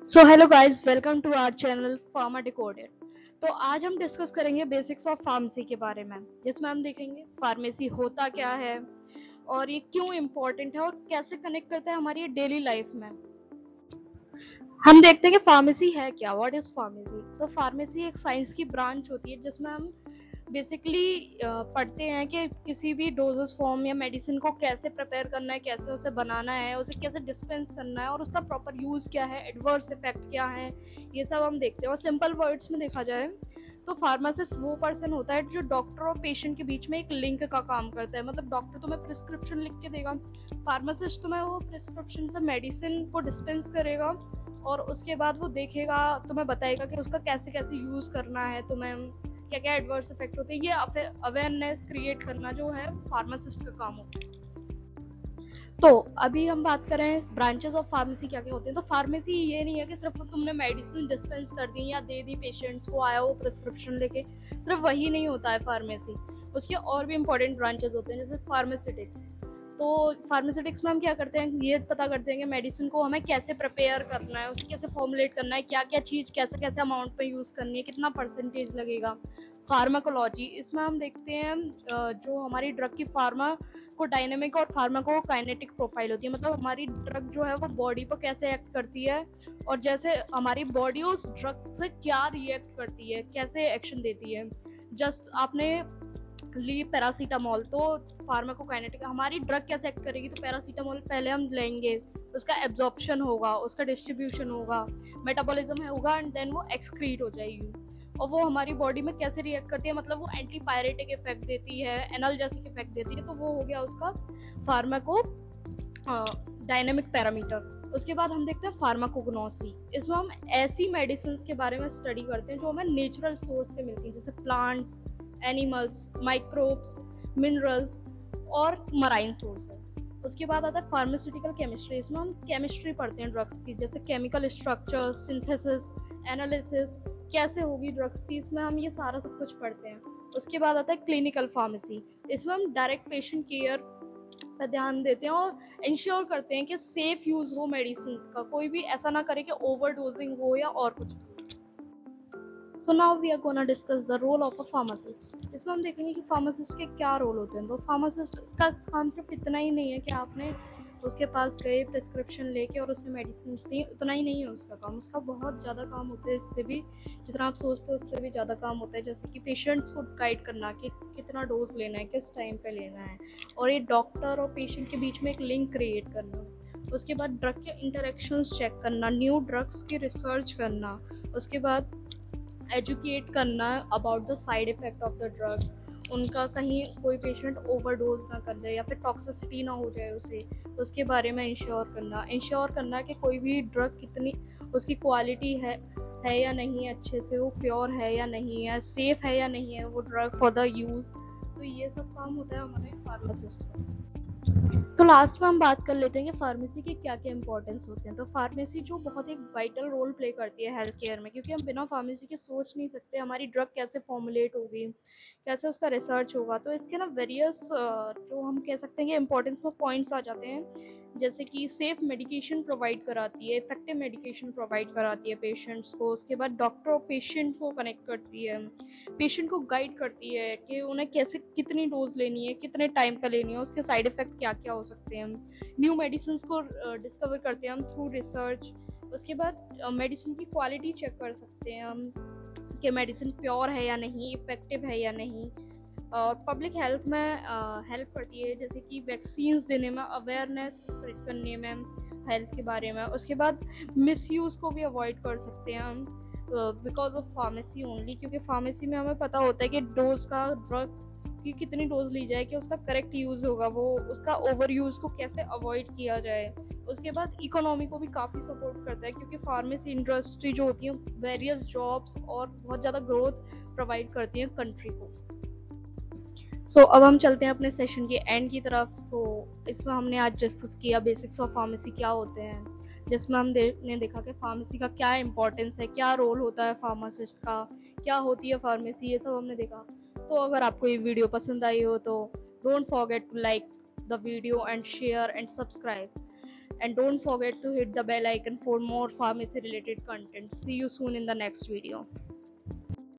So hello guys, welcome to our channel pharma decoded. तो आज हम डिस्कस करेंगे बेसिक्स ऑफ फार्मेसी के बारे में, जिसमें हम देखेंगे फार्मेसी होता क्या है और ये क्यों इम्पोर्टेंट है और कैसे कनेक्ट करता है हमारी डेली लाइफ में। हम देखते हैं कि फार्मेसी है क्या, व्हाट इज फार्मेसी। तो फार्मेसी एक साइंस की ब्रांच होती है जिसमें हम बेसिकली पढ़ते हैं कि किसी भी डोजेस फॉर्म या मेडिसिन को कैसे प्रिपेयर करना है, कैसे उसे बनाना है, उसे कैसे डिस्पेंस करना है और उसका प्रॉपर यूज क्या है, एडवर्स इफेक्ट क्या है, ये सब हम देखते हैं। और सिंपल वर्ड्स में देखा जाए तो फार्मासिस्ट वो पर्सन होता है जो डॉक्टर और पेशेंट के बीच में एक लिंक का काम करता है। मतलब डॉक्टर तुम्हें प्रिस्क्रिप्शन लिख के देगा, फार्मासिस्ट तुम्हें वो प्रिस्क्रिप्शन से मेडिसिन को डिस्पेंस करेगा और उसके बाद वो देखेगा, तुम्हें बताएगा कि उसका कैसे कैसे यूज करना है, तुम्हें क्या क्या एडवर्स इफेक्ट होते हैं। ये अवेयरनेस क्रिएट करना जो है फार्मासिस्ट का काम होता है। तो अभी हम बात करें ब्रांचेस ऑफ फार्मेसी क्या क्या होते हैं। तो फार्मेसी ये नहीं है कि सिर्फ तुमने मेडिसिन डिस्पेंस कर दी या दे दी पेशेंट्स को, आया वो प्रिस्क्रिप्शन लेके, सिर्फ वही नहीं होता है फार्मेसी। उसके और भी इंपॉर्टेंट ब्रांचेस होते हैं, जैसे फार्मास्यूटिक्स। तो फार्मास्यूटिक्स में हम क्या करते हैं, ये पता करते हैं कि मेडिसिन को हमें कैसे प्रिपेयर करना है, उसे कैसे फॉर्मुलेट करना है, क्या क्या चीज़ कैसे कैसे अमाउंट पे यूज़ करनी है, कितना परसेंटेज लगेगा। फार्माकोलॉजी, इसमें हम देखते हैं जो हमारी ड्रग की फार्मा को डायनेमिक और फार्माको काइनेटिक प्रोफाइल होती है। मतलब हमारी ड्रग जो है वो बॉडी पर कैसे एक्ट करती है और जैसे हमारी बॉडी उस ड्रग से क्या रिएक्ट करती है, कैसे एक्शन देती है। जस्ट आपने ली पैरासीटामोल, तो फार्माकोकाइनेटिक हमारी ड्रग कैसे एक्ट करेगी। तो पैरासीटामोल पहले हम लेंगे, उसका एब्जॉर्प्शन होगा, उसका डिस्ट्रीब्यूशन होगा, मेटाबॉलिज्म होगा एंड देन वो एक्सक्रीट हो जाएगी। और वो हमारी बॉडी में कैसे रिएक्ट करती है, मतलब वो एंटीपायरेटिक इफेक्ट देती है, एनाल्जेसिक इफेक्ट देती है। तो वो हो गया उसका फार्माको डायनेमिक पैरामीटर। उसके बाद हम देखते हैं फार्माकोग्नोसी। इसमें हम ऐसी मेडिसिन के बारे में स्टडी करते हैं जो हमें नेचुरल सोर्स से मिलती हैं, जैसे प्लांट्स, एनिमल्स, माइक्रोब्स, मिनरल्स और मराइन सोर्सेस। उसके बाद आता है फार्मास्यूटिकल केमिस्ट्री। इसमें हम केमिस्ट्री पढ़ते हैं ड्रग्स की, जैसे केमिकल स्ट्रक्चर, सिंथेसिस, एनालिसिस, कैसे होगी ड्रग्स की, इसमें हम ये सारा सब कुछ पढ़ते हैं। उसके बाद आता है क्लिनिकल फार्मेसी। इसमें हम डायरेक्ट पेशेंट केयर पर ध्यान देते हैं और इंश्योर करते हैं कि सेफ यूज हो मेडिसिन का, कोई भी ऐसा ना करे कि ओवरडोजिंग हो या और कुछ। So now we are gonna discuss the role of a pharmacist. इसमें हम देखेंगे कि फार्मासिस्ट के क्या रोल होते हैं। तो फार्मासिस्ट का काम सिर्फ इतना ही नहीं है कि आपने उसके पास गए, प्रिस्क्रिप्शन लेके और उसने मेडिसिन दी, उतना ही नहीं है उसका काम। उसका बहुत ज़्यादा काम होता है, इससे भी जितना आप सोचते हो उससे भी ज़्यादा काम होता है। जैसे कि पेशेंट्स को गाइड करना कि कितना डोज लेना है, किस टाइम पे लेना है, और ये डॉक्टर और पेशेंट के बीच में एक लिंक क्रिएट करना। उसके बाद ड्रग के इंटरेक्शंस चेक करना, न्यू ड्रग्स की रिसर्च करना। उसके बाद एजुकेट करना about the side effect of the drugs, उनका कहीं कोई पेशेंट ओवरडोज ना कर दे या फिर टॉक्सिसिटी ना हो जाए उसे, उसके बारे में इंश्योर करना कि कोई भी ड्रग कितनी उसकी क्वालिटी है या नहीं, अच्छे से वो प्योर है या नहीं है, सेफ है या नहीं है वो ड्रग फॉर द यूज। तो ये सब काम होता है हमारे फार्मासिस्ट का। तो लास्ट में हम बात कर लेते हैं कि फार्मेसी के क्या क्या इंपॉर्टेंस होते हैं। तो फार्मेसी जो बहुत एक वाइटल रोल प्ले करती है हेल्थ केयर में, क्योंकि हम बिना फार्मेसी के सोच नहीं सकते हमारी ड्रग कैसे फॉर्मुलेट होगी, कैसे उसका रिसर्च होगा। तो इसके ना वेरियस जो हम कह सकते हैं कि इंपॉर्टेंस में पॉइंट्स आ जाते हैं, जैसे कि सेफ मेडिकेशन प्रोवाइड कराती है, इफेक्टिव मेडिकेशन प्रोवाइड कराती है पेशेंट्स को। उसके बाद डॉक्टर और पेशेंट को कनेक्ट करती है, पेशेंट को गाइड करती है कि उन्हें कैसे कितनी डोज लेनी है, कितने टाइम पे लेनी है, उसके साइड इफेक्ट क्या क्या हो सकते हैं। न्यू मेडिसिन को डिस्कवर करते हैं हम थ्रू रिसर्च। उसके बाद मेडिसिन की क्वालिटी चेक कर सकते हैं हम कि मेडिसिन प्योर है या नहीं, इफेक्टिव है या नहीं। और पब्लिक हेल्थ में हेल्प करती है, जैसे कि वैक्सीन देने में, अवेयरनेस स्प्रेड करने में हेल्थ के बारे में। उसके बाद मिसयूज को भी अवॉइड कर सकते हैं हम बिकॉज ऑफ फार्मेसी ओनली, क्योंकि फार्मेसी में हमें पता होता है कि डोज का, ड्रग की कितनी डोज ली जाए कि उसका करेक्ट यूज होगा, वो उसका ओवर यूज को कैसे अवॉइड किया जाए। उसके बाद इकोनॉमी को भी काफ़ी सपोर्ट करता है, क्योंकि फार्मेसी इंडस्ट्री जो होती है वेरियस जॉब्स और बहुत ज़्यादा ग्रोथ प्रोवाइड करती है कंट्री को। अब हम चलते हैं अपने सेशन के एंड की तरफ। इसमें हमने आज डिस्कस किया बेसिक्स ऑफ फार्मेसी क्या होते हैं, जिसमें हमने देखा कि फार्मेसी का क्या इंपॉर्टेंस है, क्या रोल होता है फार्मासिस्ट का, क्या होती है फार्मेसी, ये सब हमने देखा। तो अगर आपको ये वीडियो पसंद आई हो तो don't forget to like the video and share and subscribe. and don't forget to hit the bell icon for more pharmacy related content. See you soon in the next video.